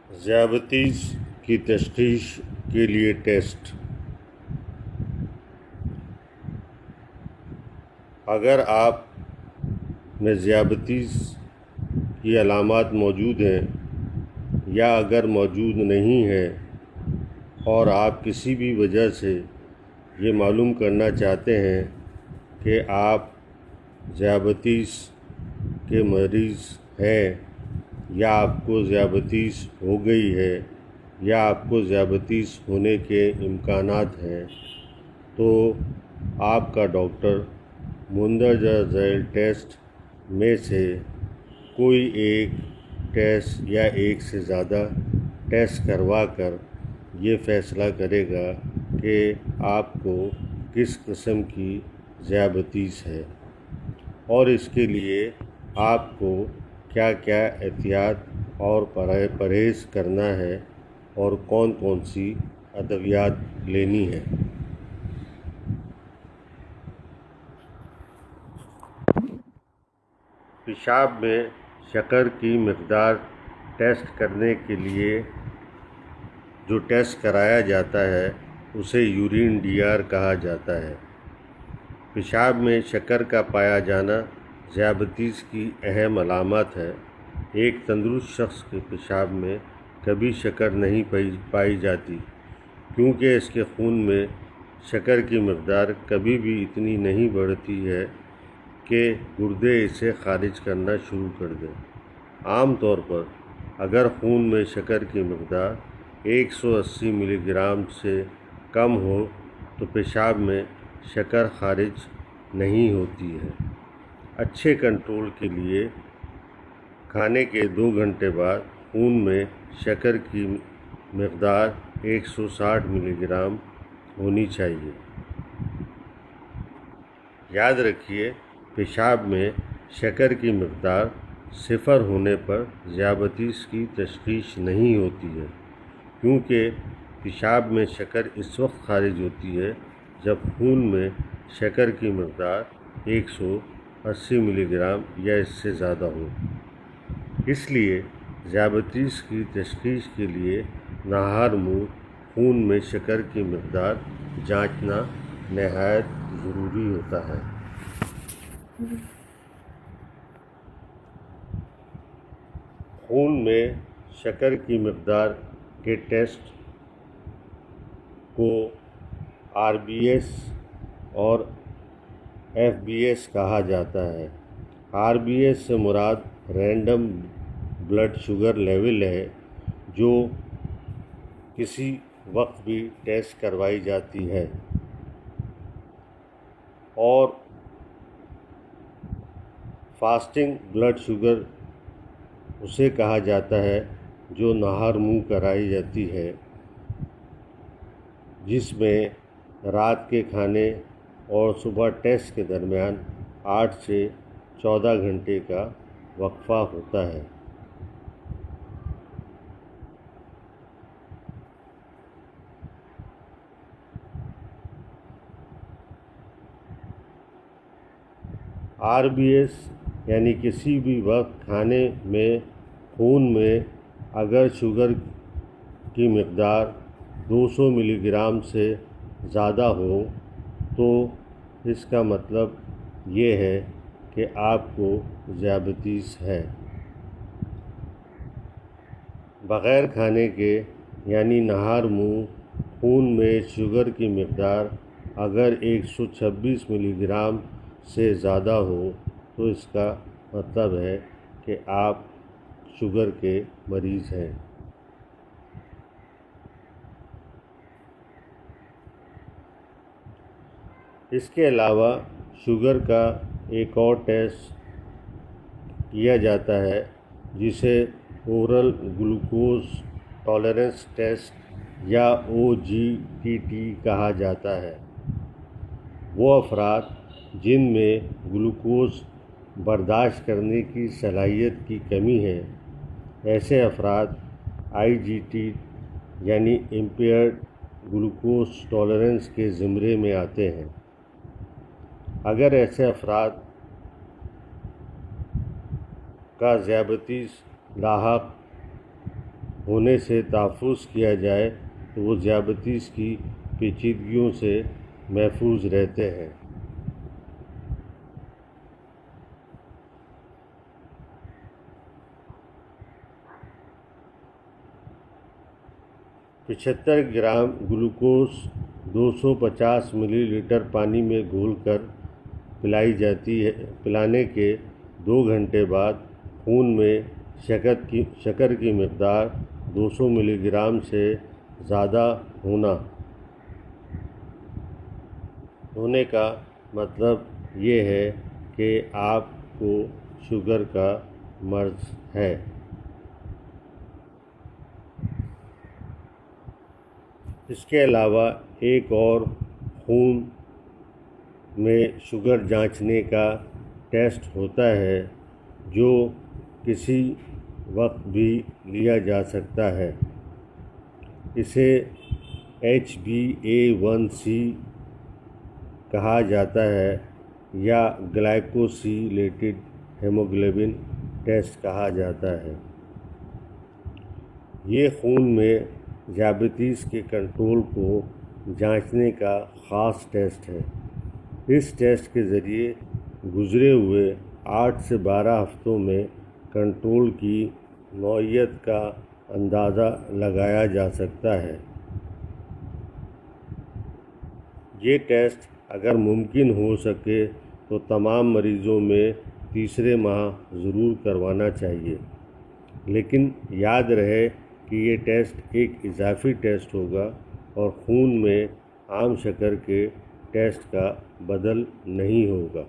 ذیابیطس کی تشخیص کے لیے ٹیسٹ۔ اگر آپ میں ذیابیطس کی علامات موجود ہیں یا اگر موجود نہیں ہیں اور آپ کسی بھی وجہ سے یہ معلوم کرنا چاہتے ہیں کہ آپ ذیابیطس کے مریض ہیں یا آپ کو ذیابیطس ہو گئی ہے یا آپ کو ذیابیطس ہونے کے امکانات ہیں، تو آپ کا ڈاکٹر مندرجہ ذیل ٹیسٹ میں سے کوئی ایک ٹیسٹ یا ایک سے زیادہ ٹیسٹ کروا کر یہ فیصلہ کرے گا کہ آپ کو کس قسم کی ذیابیطس ہے اور اس کے لیے آپ کو کیا کیا احتیاط اور پرہیز کرنا ہے اور کون کون سی ادویات لینی ہے۔ پیشاب میں شکر کی مقدار ٹیسٹ کرنے کے لیے جو ٹیسٹ کرایا جاتا ہے اسے یورین ڈی آر کہا جاتا ہے۔ پیشاب میں شکر کا پایا جانا ذیابیطس کی اہم علامت ہے۔ ایک تندرست شخص کے پیشاب میں کبھی شکر نہیں پائی جاتی کیونکہ اس کے خون میں شکر کی مقدار کبھی بھی اتنی نہیں بڑھتی ہے کہ گردے اسے خارج کرنا شروع کر دیں۔ عام طور پر اگر خون میں شکر کی مقدار 180 ملی گرام سے کم ہو تو پیشاب میں شکر خارج نہیں ہوتی ہے۔ اچھے کنٹرول کے لیے کھانے کے 2 گھنٹے بعد خون میں شکر کی مقدار 160 ملی گرام ہونی چاہیے۔ یاد رکھیے، پیشاب میں شکر کی مقدار 0 ہونے پر ذیابیطس کی تشخیص نہیں ہوتی ہے، کیونکہ پیشاب میں شکر اس وقت خارج ہوتی ہے جب خون میں شکر کی مقدار 180 ملی گرام یا اس سے زیادہ ہو۔ اس لیے ذیابیطس کی تشخیص کے لیے نہار منہ خون میں شکر کی مقدار جانچنا نہایت ضروری ہوتا ہے۔ خون میں شکر کی مقدار کے ٹیسٹ کو RBS اور FBS کہا جاتا ہے۔ RBS سے مراد رینڈم بلڈ شوگر لیول ہے، جو کسی وقت بھی ٹیسٹ کروائی جاتی ہے، اور فاسٹنگ بلڈ شوگر اسے کہا جاتا ہے جو نہار منہ کرائی جاتی ہے، جس میں رات کے کھانے اور صبح ٹیسٹ کے درمیان 8 سے 14 گھنٹے کا وقفہ ہوتا ہے۔ RBS یعنی کسی بھی وقت کھانے میں خون میں اگر شوگر کی مقدار 200 ملی گرام سے زیادہ ہو تو اس کا مطلب یہ ہے کہ آپ کو ذیابیطس ہے۔ بغیر کھانے کے یعنی نہار منہ خون میں شوگر کی مقدار اگر 126 ملی گرام سے زیادہ ہو تو اس کا مطلب ہے کہ آپ شوگر کے مریض ہیں۔ اس کے علاوہ شوگر کا ایک اور ٹیسٹ کیا جاتا ہے جسے اورل گلوکوز ٹالرنس ٹیسٹ یا OGTT کہا جاتا ہے۔ وہ افراد جن میں گلوکوز برداشت کرنے کی صلاحیت کی کمی ہے، ایسے افراد IGT یعنی امپیئرڈ گلوکوز ٹالرنس کے زمرے میں آتے ہیں۔ اگر ایسے افراد کا ذیابیطس لاحق ہونے سے تحفظ کیا جائے تو وہ ذیابیطس کی پیچیدگیوں سے محفوظ رہتے ہیں۔ 75 گرام گلوکوز 250 ملی لیٹر پانی میں گھول کر پلائی جاتی ہے۔ پلانے کے 2 گھنٹے بعد خون میں شکر کی مقدار 200 ملی گرام سے زیادہ ہونے کا مطلب یہ ہے کہ آپ کو شوگر کا مرض ہے۔ اس کے علاوہ ایک اور خون میں شوگر جانچنے کا ٹیسٹ ہوتا ہے جو کسی وقت بھی لیا جا سکتا ہے۔ اسے HbA1c کہا جاتا ہے یا گلائکوسیلیٹڈ ہیموگلوبن ٹیسٹ کہا جاتا ہے۔ یہ خون میں ذیابیطس کے کنٹرول کو جانچنے کا خاص ٹیسٹ ہے۔ اس ٹیسٹ کے ذریعے گزرے ہوئے 8 سے 12 ہفتوں میں کنٹرول کی نوعیت کا اندازہ لگایا جا سکتا ہے۔ یہ ٹیسٹ اگر ممکن ہو سکے تو تمام مریضوں میں تیسرے ماہ ضرور کروانا چاہیے، لیکن یاد رہے کہ یہ ٹیسٹ ایک اضافی ٹیسٹ ہوگا اور خون میں عام شکر کے ٹیسٹ کا بدل نہیں ہوگا۔